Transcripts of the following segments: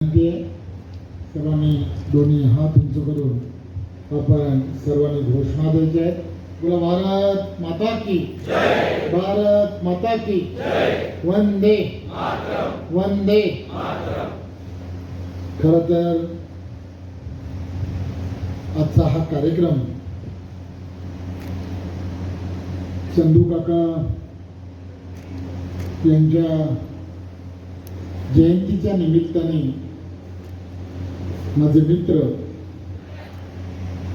सर्वांनी दोन्ही हात उंच करून आपण सर्वांनी घोषणा द्यायची आहे. बोला भारत माता की जय, भारत माता की जय, वंदे मातरम, वंदे मातरम. खरं तर आजचा हा कार्यक्रम चंदू काका यांच्या जयंतीच्या निमित्ताने माझे मित्र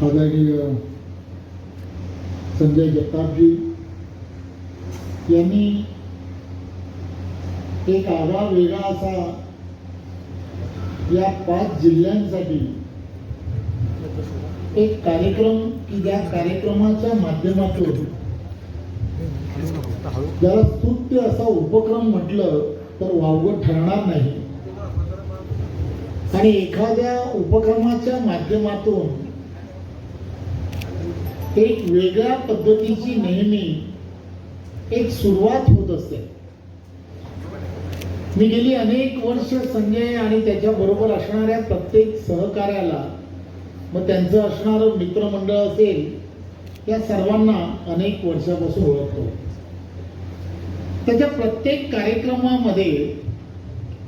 आदरणीय संजय जगतापजी यांनी एक आगळा वेगळा असा या 5 जिल्ह्यांसाठी एक कार्यक्रम की ज्या कार्यक्रमाच्या माध्यमातून ज्याला स्तुत्य असा उपक्रम म्हटलं तर वावगं ठरणार नाही. आणि एखाद्या उपक्रमाच्या माध्यमातून एक वेगळ्या पद्धतीची नेहमी एक सुरुवात होत असते. मी गेली अनेक वर्ष संजय आणि त्याच्या बरोबर असणाऱ्या प्रत्येक सहकार्याला, मग त्यांचं असणारं मित्रमंडळ असेल, या सर्वांना अनेक वर्षापासून ओळखतो. त्याच्या प्रत्येक कार्यक्रमामध्ये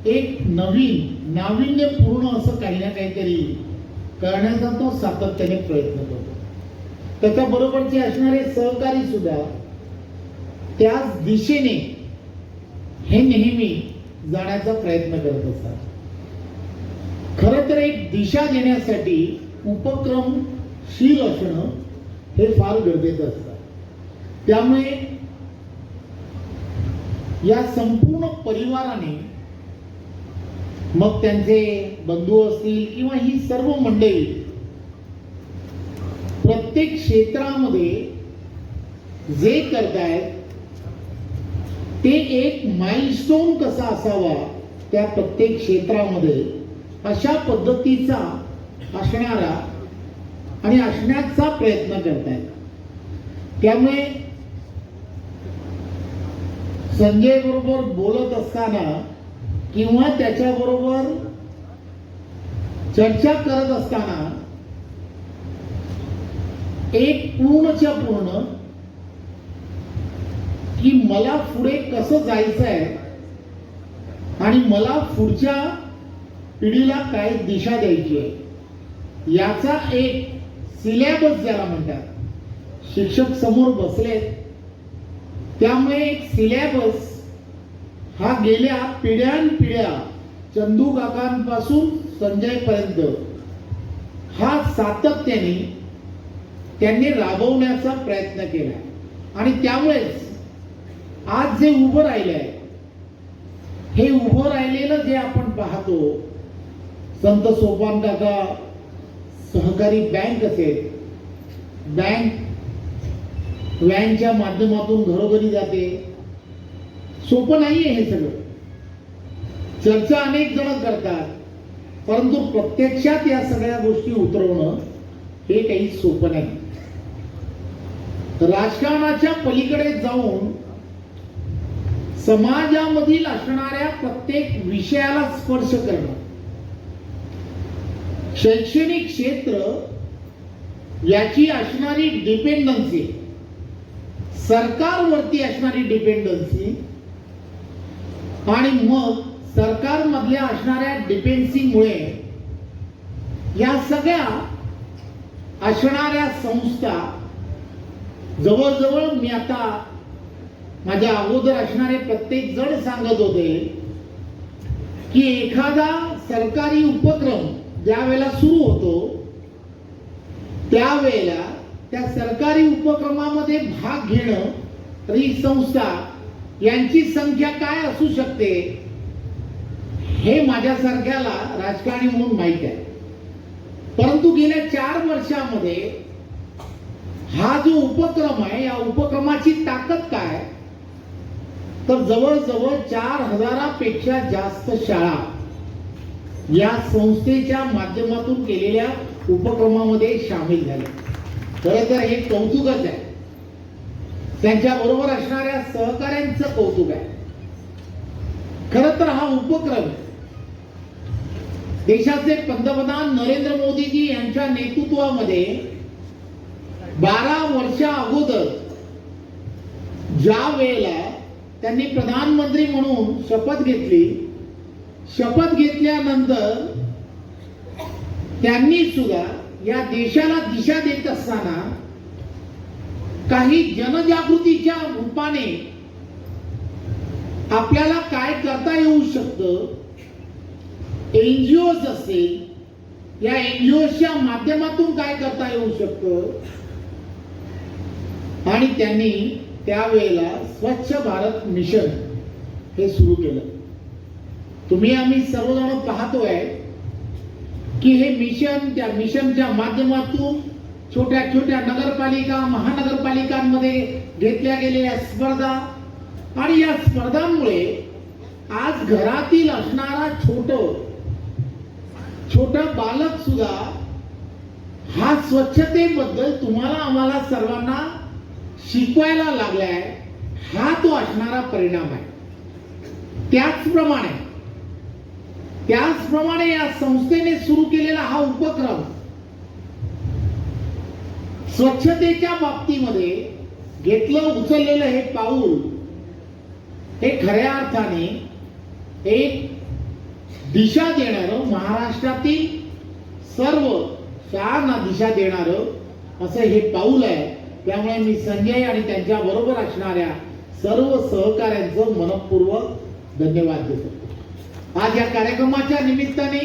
एक नवीन नाविन्यपूर्ण असं काही ना काहीतरी करण्याचा तो सातत्याने प्रयत्न करतो. त्याच्या बरोबरचे असणारे सहकारी सुद्धा त्याच दिशेने हे नेहमी जाण्याचा प्रयत्न करत असतात. खरं तर एक दिशा देण्यासाठी उपक्रमशील असणं हे फार गरजेचं असतं. त्यामुळे या संपूर्ण परिवाराने, मग त्यांचे बंधू असतील किंवा ही सर्व मंडळी, प्रत्येक क्षेत्रामध्ये जे करतायत ते एक माइलस्टोन कसा असावा त्या प्रत्येक क्षेत्रामध्ये अशा पद्धतीचा असणारा आणि असण्याचा प्रयत्न करतायत. त्यामुळे संजय बरोबर बोलत असताना किंवा त्याच्याबरोबर चर्चा करत असताना एक पूर्णच्या पूर्ण की मला पुढे कसं जायचं आहे आणि मला पुढच्या पिढीला काय दिशा द्यायची आहे याचा एक सिलेबस ज्याला म्हणतात. शिक्षक समोर बसलेत, त्यामुळे एक सिलेबस हा गेल्या पिढ्यानपिढ्या चंदू काकांपासून संजय पर्यंत हा सातत्याने त्यांनी राबवण्याचा प्रयत्न केला. आणि त्यामुळेच आज जे उभं राहिलंय, हे उभं राहिलेलं जे आपण पाहतो, संत सोपान काका सहकारी बँक असेल, बँक व्हॅनच्या माध्यमातून घरोघरी जाते. सोपं नाहीये हे सगळं. चर्चा अनेक जण करतात, परंतु प्रत्यक्षात या सगळ्या गोष्टी उतरवणं हे काही सोपं नाही. राजकारणाच्या पलीकडे जाऊन समाजामधील असणाऱ्या प्रत्येक विषयाला स्पर्श करणं, शैक्षणिक क्षेत्र याची असणारी डिपेंडन्सी, सरकारवरती असणारी डिपेंडन्सी आणि मग सरकारमधल्या असणाऱ्या डिपेंडन्सीमुळे या सगळ्या असणाऱ्या संस्था जवळजवळ, मी आता माझ्या अगोदर असणारे प्रत्येक जण सांगत होते की एखादा सरकारी उपक्रम ज्या वेळेला सुरू होतो त्यावेळेला त्या सरकारी उपक्रमामध्ये भाग घेणं, तर ही संस्था यांची संख्या काय असू शकते हे माझ्यासारख्याला राजकारणी म्हणून माहित आहे. परंतु गेल्या 4 वर्षामध्ये हा जो उपक्रम आहे, या उपक्रमाची ताकद काय, तर जवळजवळ 4000पेक्षा जास्त शाळा या संस्थेच्या माध्यमातून केलेल्या उपक्रमामध्ये सामील झाल्या. खरं तर हे कौतुकच आहे. त्यांच्या बरोबर असणाऱ्या सहकाऱ्यांचं कौतुक आहे. खरं तर हा उपक्रम देशाचे पंतप्रधान नरेंद्र मोदीजी यांच्या नेतृत्वामध्ये 12 वर्षा अगोदर ज्या वेळेला त्यांनी प्रधानमंत्री म्हणून शपथ घेतली, शपथ घेतल्यानंतर त्यांनी सुद्धा या देशाला दिशा देत असताना काही जनजागृतीच्या रूपाने आपल्याला काय करता येऊ शकतं, एनजीओज असतील, या एनजीओच्या माध्यमातून काय करता येऊ शकतं, आणि त्यांनी त्यावेळेला स्वच्छ भारत मिशन हे सुरू केलं. तुम्ही आम्ही सर्वजण पाहतोय की हे मिशन, त्या मिशनच्या माध्यमातून छोट्या छोट्या नगरपालिका, महानगरपालिकांमध्ये घेतल्या गेलेल्या स्पर्धा, आणि या स्पर्धांमुळे आज घरातील असणारा छोटा बालक सुद्धा हा स्वच्छतेबद्दल तुम्हाला आम्हाला सर्वांना शिकवायला लागलाय. हा तो असणारा परिणाम आहे. त्याचप्रमाणे या संस्थेने सुरू केलेला हा उपक्रम स्वच्छतेच्या बाबतीमध्ये उचललेलं हे पाऊल हे खऱ्या अर्थाने एक दिशा देणारं, महाराष्ट्रातील सर्व शाळांना दिशा देणारं असं हे पाऊल आहे. त्यामुळे मी संजय आणि त्यांच्या बरोबर असणाऱ्या सर्व सहकाऱ्यांचं मनपूर्वक धन्यवाद देतो. आज या कार्यक्रमाच्या निमित्ताने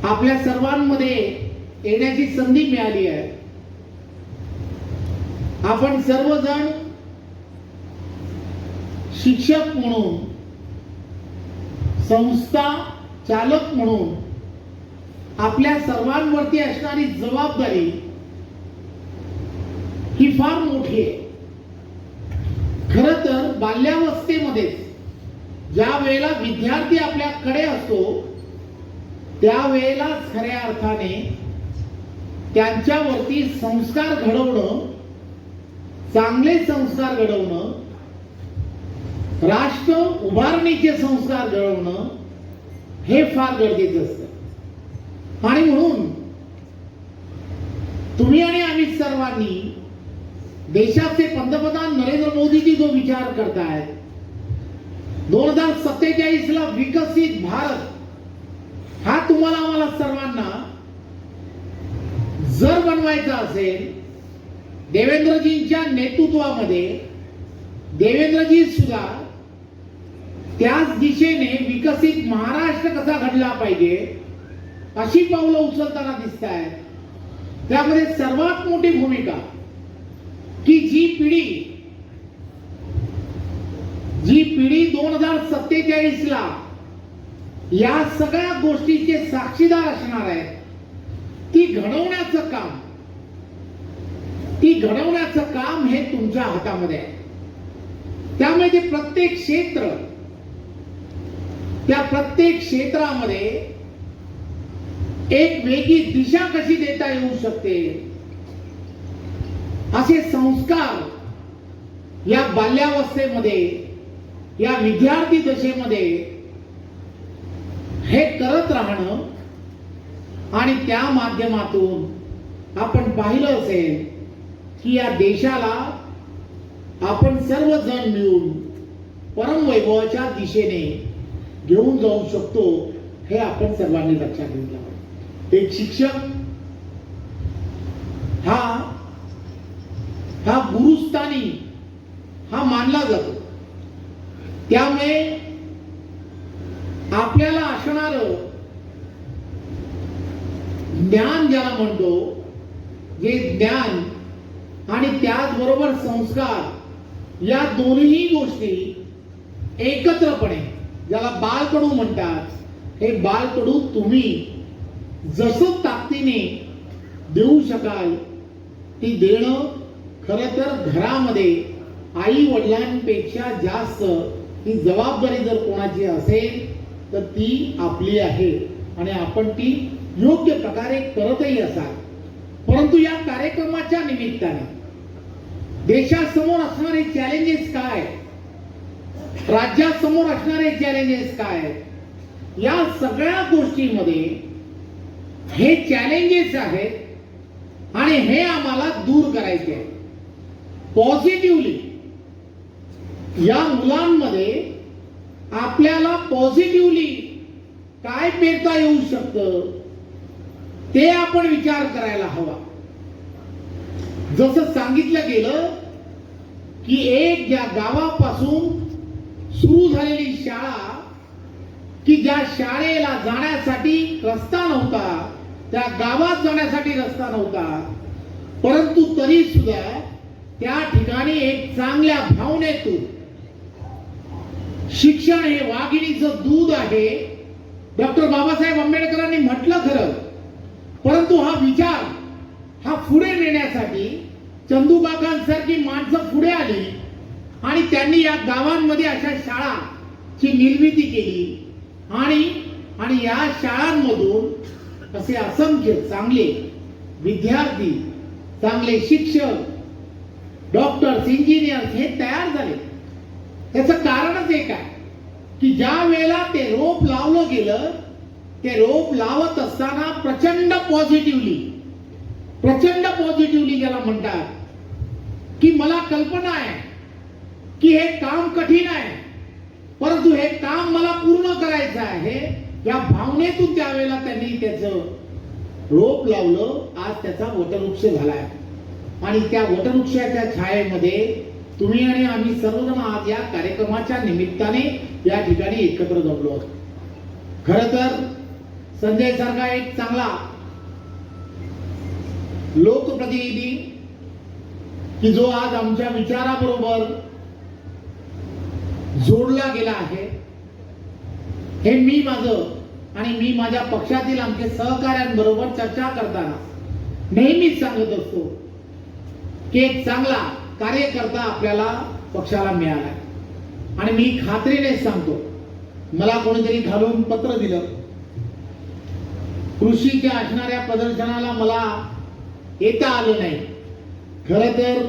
आपल्या सर्वांमध्ये येण्याची संधी मिळाली आहे. आपण सर्वजण शिक्षक म्हणून, संस्था चालक म्हणून आपल्या सर्वांवरती असणारी जबाबदारी ही फार मोठी आहे. खरं तर बाल्यावस्थेमध्ये ज्या वेळेला विद्यार्थी आपल्याकडे असतो त्यावेळेला खऱ्या अर्थाने त्यांच्यावरती संस्कार घडवणं, चांगले संस्कार घडवणं, राष्ट्र उभारणीचे संस्कार घडवणं हे फार गरजेचं असतं. आणि म्हणून तुम्ही आणि आम्ही सर्वांनी देशाचे पंतप्रधान नरेंद्र मोदीजी जो विचार करतायत, 2047 ला विकसित भारत हा तुम्हाला आम्हाला सर्वांना जर बनवायचा असेल, देवेंद्रजींच्या नेतृत्वामध्ये देवेंद्रजी सुद्धा त्याच दिशेने विकसित महाराष्ट्र कसा घडला पाहिजे अशी पावलं उचलताना दिसत आहेत. त्यामध्ये सर्वात मोठी भूमिका की जी पिढी 2047 ला या सगळ्या गोष्टीचे साक्षीदार असणार आहे, ती घडवण्याचं काम हे तुमच्या हातामध्ये आहे. त्यामुळे ते प्रत्येक क्षेत्रामध्ये एक वेगळी दिशा कशी देता येऊ शकते, असे संस्कार या बाल्यावस्थेमध्ये, या विद्यार्थी दशेमध्ये हे करत राहणं, आणि त्या माध्यमातून आपण पाहिलं असेल की या देशाला आपण सर्वजण मिळून परमवैभवाच्या दिशेने घेऊन जाऊ शकतो, हे आपण सर्वांनी लक्षात घेतलं पाहिजे. एक शिक्षक हा गुरुस्थानी हा मानला जातो. त्यामुळे आपल्याला असणार ज्ञान ज्याला म्हणतो, जे ज्ञान आणि त्याचबरोबर संस्कार या दोन्ही गोष्टी एकत्रपणे, ज्याला बाळकडू म्हणतात, हे बाळकडू तुम्ही जसं ताकदीने देऊ शकाल ती देणं खरं तर घरामध्ये आई वडिलांपेक्षा जास्त ही जबाबदारी जर कोणाची असेल तर ती आपली आहे, आणि आपण ती योग्य प्रकारे करतही असाल. परंतु या कार्यक्रमाच्या निमित्ताने देशासमोर असणारे चॅलेंजेस काय, राज्यासमोर असणारे चॅलेंजेस काय, या सगळ्या गोष्टींमध्ये हे चॅलेंजेस आहेत आणि हे आम्हाला दूर करायचे आहे. पॉझिटिव्हली या मुलांमध्ये आपल्याला पॉझिटिव्हली काय पेरता येऊ शकतं ते आपण विचार करायला हवा. जसं सांगितलं गेलं की एक ज्या गावापासून सुरू झालेली शाळा की ज्या शाळेला जाण्यासाठी रस्ता नव्हता, त्या गावात जाण्यासाठी रस्ता नव्हता, परंतु तरी सुद्धा त्या ठिकाणी एक चांगल्या भावनेतून शिक्षण हे वाघिणीचं दूध आहे डॉक्टर बाबासाहेब आंबेडकरांनी म्हटलं खरं, परंतु हा विचार हा पुढे नेण्यासाठी चंदूकाकांसारखी माणसं पुढे आली आणि त्यांनी या गावांमध्ये अशा शाळाची निर्मिती केली आणि या शाळांमधून असे असंख्य चांगले विद्यार्थी, चांगले शिक्षक, डॉक्टर्स, इंजिनियर्स हे तयार झाले. त्याचं कारणच एक आहे की ज्या वेळेला ते रोप लावलं गेलं, ते रोप लावत असताना प्रचंड पॉझिटिव्हली ज्याला म्हणतात की मला कल्पना आहे की हे काम कठीण आहे, परंतु हे काम मला पूर्ण करायचं आहे, या भावनेतून त्यावेळेला त्यांनी त्याचं रोप लावलं. आज त्याचा वटवृक्ष झालाय आणि त्या वटवृक्षाच्या छायेमध्ये तुम्ही आणि आम्ही सर्वजण आज या कार्यक्रमाच्या निमित्ताने या ठिकाणी एकत्र जमलो आहोत. खर तर संजय सारखा एक चांगला लोकप्रतिनिधी की जो आज आमच्या विचाराबरोबर जोडला गेला आहे, हे मी माझ्या पक्षातील आमच्या सहकाऱ्यांबरोबर चर्चा करताना नेहमीच सांगत असतो की एक चांगला कार्यकर्ता आपल्याला पक्षाला मिळाला आणि मी खात्रीने सांगतो, मला कोणीतरी घालून पत्र दिलं, कृषीच्या असणाऱ्या प्रदर्शनाला मला येता आलं नाही. खरं तर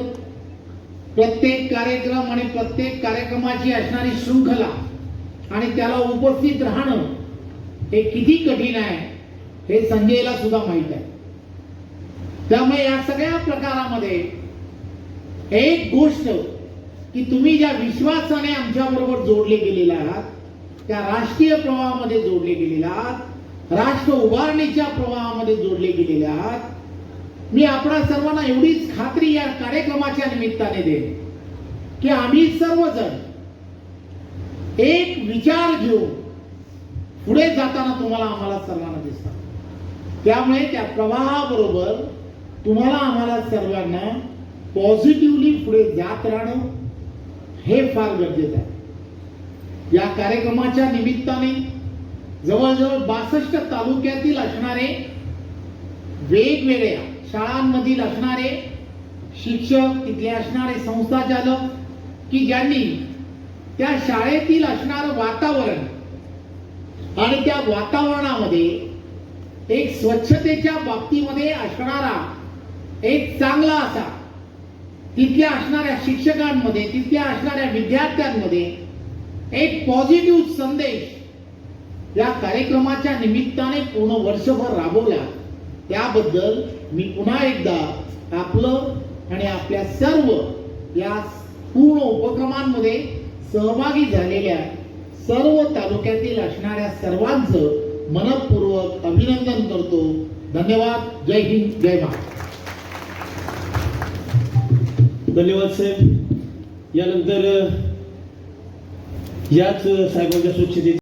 प्रत्येक कार्यक्रम आणि प्रत्येक कार्यक्रमाची असणारी शृंखला आणि त्याला उपस्थित राहणं हे किती कठीण आहे हे संजयला सुद्धा माहित आहे. त्यामुळे या सगळ्या प्रकारामध्ये एक गोष्ट की तुम्ही ज्या विश्वासाने आमच्या बरोबर जोडले गेलेले आहात, त्या राष्ट्रीय प्रवाहामध्ये जोडले गेलेले आहात, राष्ट्र उभारणीच्या प्रवाहामध्ये जोडले गेलेले आहात. मी आपणा सर्वांना एवढीच खात्री या कार्यक्रमाच्या निमित्ताने देईन की आम्ही सर्वजण एक विचार घेऊन पुढे जाताना तुम्हाला आम्हाला सर्वांना दिसतात. त्यामुळे त्या प्रवाहाबरोबर तुम्हाला आम्हाला सर्वांना पॉझिटिव्हली पुढे जात राहणं हे फार गरजेचं आहे. या कार्यक्रमाच्या निमित्ताने जवळजवळ 62 तालुक्यातील असणारे वेगवेगळ्या शाळांमधील असणारे शिक्षक, तिथले असणारे संस्थाचालक की ज्यांनी त्या शाळेतील असणारं वातावरण आणि त्या वातावरणामध्ये एक स्वच्छतेच्या बाबतीमध्ये असणारा एक चांगला असा तिथल्या असणाऱ्या शिक्षकांमध्ये, तिथल्या असणाऱ्या विद्यार्थ्यांमध्ये एक पॉझिटिव्ह संदेश या कार्यक्रमाच्या निमित्ताने पूर्ण वर्षभर राबवला. त्याबद्दल मी पुन्हा एकदा आपलं आणि आपल्या सर्व या पूर्ण उपक्रमांमध्ये सहभागी झालेल्या सर्व तालुक्यातील असणाऱ्या सर्वांचं मनपूर्वक अभिनंदन करतो. धन्यवाद. जय हिंद, जय महाराष्ट्र. धन्यवाद साहेब. यानंतर याच साहेबांच्या स्वच्छतेची